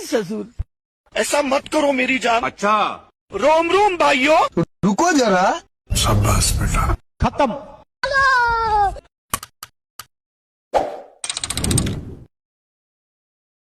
ससुर ऐसा मत करो मेरी जान। अच्छा रोम रोम भाइयों। रुको जरा। शाबाश बेटा। खत्म।